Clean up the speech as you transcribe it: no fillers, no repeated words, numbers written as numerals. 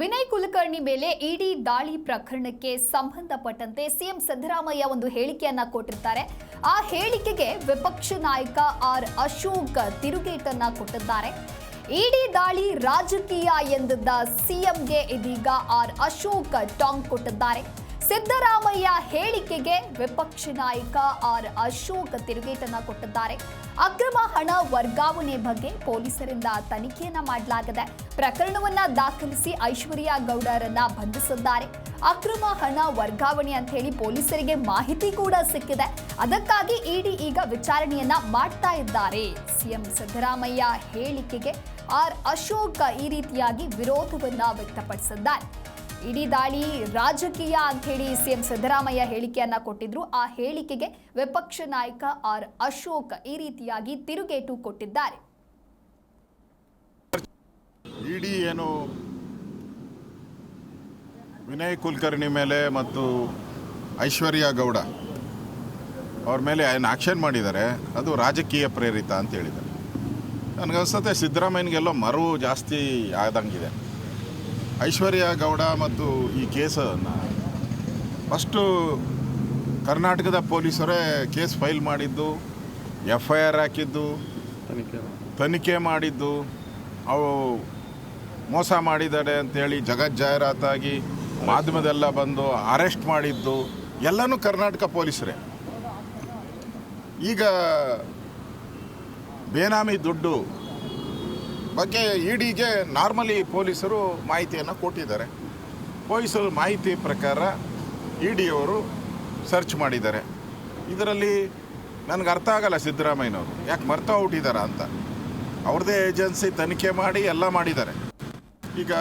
ವಿನಯ್ ಕುಲಕರ್ಣಿ ಮೇಲೆ ಇಡಿ ದಾಳಿ ಪ್ರಕರಣಕ್ಕೆ ಸಂಬಂಧಪಟ್ಟಂತೆ ಸಿಎಂ ಸಿದ್ದರಾಮಯ್ಯ ಒಂದು ಹೇಳಿಕೆಯನ್ನ ಕೊಟ್ಟಿರ್ತಾರೆ. ಆ ಹೇಳಿಕೆಗೆ ವಿಪಕ್ಷ ನಾಯಕ ಆರ್ ಅಶೋಕ್ ತಿರುಗೇಟನ್ನ ಕೊಟ್ಟಿದ್ದಾರೆ. ಇಡಿ ದಾಳಿ ರಾಜಕೀಯ ಎಂದಿದ್ದ ಸಿಎಂಗೆ ಇದೀಗ ಆರ್ ಅಶೋಕ್ ಟಾಂಗ್ ಕೊಟ್ಟಿದ್ದಾರೆ. ಸಿದ್ದರಾಮಯ್ಯ ಹೇಳಿಕೆಗೆ ವಿಪಕ್ಷ ನಾಯಕ ಆರ್ ಅಶೋಕ್ ತಿರುಗೇಟನ್ನ ಕೊಟ್ಟಿದ್ದಾರೆ. ಅಕ್ರಮ ಹಣ ವರ್ಗಾವಣೆ ಬಗ್ಗೆ ಪೊಲೀಸರಿಂದ ತನಿಖೆಯನ್ನ ಮಾಡಲಾಗಿದೆ. ಪ್ರಕರಣವನ್ನ ದಾಖಲಿಸಿ ಐಶ್ವರ್ಯ ಗೌಡರನ್ನ ಬಂಧಿಸಿದ್ದಾರೆ. ಅಕ್ರಮ ಹಣ ವರ್ಗಾವಣೆ ಅಂತ ಹೇಳಿ ಪೊಲೀಸರಿಗೆ ಮಾಹಿತಿ ಕೂಡ ಸಿಕ್ಕಿದೆ. ಅದಕ್ಕಾಗಿ ಇಡಿ ಈಗ ವಿಚಾರಣೆಯನ್ನ ಮಾಡ್ತಾ ಇದ್ದಾರೆ. ಸಿಎಂ ಸಿದ್ದರಾಮಯ್ಯ ಹೇಳಿಕೆಗೆ ಆರ್ ಅಶೋಕ್ ಈ ರೀತಿಯಾಗಿ ವಿರೋಧವನ್ನ ವ್ಯಕ್ತಪಡಿಸಿದ್ದಾರೆ. ಇಡಿ ದಾಳಿ ರಾಜಕೀಯ ಅಂತ ಹೇಳಿ ಸಿಎಂ ಸಿದ್ದರಾಮಯ್ಯ ಹೇಳಿಕೆಯನ್ನ ಕೊಟ್ಟಿದ್ರು. ಆ ಹೇಳಿಕೆಗೆ ವಿಪಕ್ಷ ನಾಯಕ ಆರ್ ಅಶೋಕ್ ಈ ರೀತಿಯಾಗಿ ತಿರುಗೇಟು ಕೊಟ್ಟಿದ್ದಾರೆ. ಇಡಿ ಏನು ವಿನಯ್ ಕುಲಕರ್ಣಿ ಮೇಲೆ ಮತ್ತು ಐಶ್ವರ್ಯ ಗೌಡ ಅವ್ರ ಮೇಲೆ ಏನು ಆಕ್ಷನ್ ಮಾಡಿದ್ದಾರೆ ಅದು ರಾಜಕೀಯ ಪ್ರೇರಿತ ಅಂತ ಹೇಳಿದ್ದಾರೆ. ನನಗನ್ಸುತ್ತೆ ಸಿದ್ದರಾಮಯ್ಯನಿಗೆಲ್ಲೋ ಮರು ಜಾಸ್ತಿ ಆದಂಗಿದೆ. ಐಶ್ವರ್ಯ ಗೌಡ ಮತ್ತು ಈ ಕೇಸನ್ನು ಫಸ್ಟು ಕರ್ನಾಟಕದ ಪೊಲೀಸರೇ ಕೇಸ್ ಫೈಲ್ ಮಾಡಿದ್ದು, FIR ಹಾಕಿದ್ದು, ತನಿಖೆ ಮಾಡಿದ್ದು, ಅವು ಮೋಸ ಮಾಡಿದ್ದಾರೆ ಅಂತೇಳಿ ಜಾಹೀರಾತಾಗಿ ಮಾಧ್ಯಮದೆಲ್ಲ ಬಂದು ಅರೆಸ್ಟ್ ಮಾಡಿದ್ದು ಎಲ್ಲನೂ ಕರ್ನಾಟಕ ಪೊಲೀಸರೇ. ಈಗ ಬೇನಾಮಿ ದುಡ್ಡು ಬಗ್ಗೆ ಇಡಿಗೆ ನಾರ್ಮಲಿ ಪೊಲೀಸರು ಮಾಹಿತಿಯನ್ನು ಕೊಟ್ಟಿದ್ದಾರೆ. ಪೊಲೀಸರು ಮಾಹಿತಿ ಪ್ರಕಾರ ಇಡಿಯವರು ಸರ್ಚ್ ಮಾಡಿದ್ದಾರೆ. ಇದರಲ್ಲಿ ನನಗೆ ಅರ್ಥ ಆಗಲ್ಲ ಸಿದ್ದರಾಮಯ್ಯನವರು ಯಾಕೆ ಮರ್ತಾ ಹುಟ್ಟಿದಾರ ಅಂತ. ಅವ್ರದ್ದೇ ಏಜೆನ್ಸಿ ತನಿಖೆ ಮಾಡಿ ಎಲ್ಲ ಮಾಡಿದ್ದಾರೆ. ಈಗ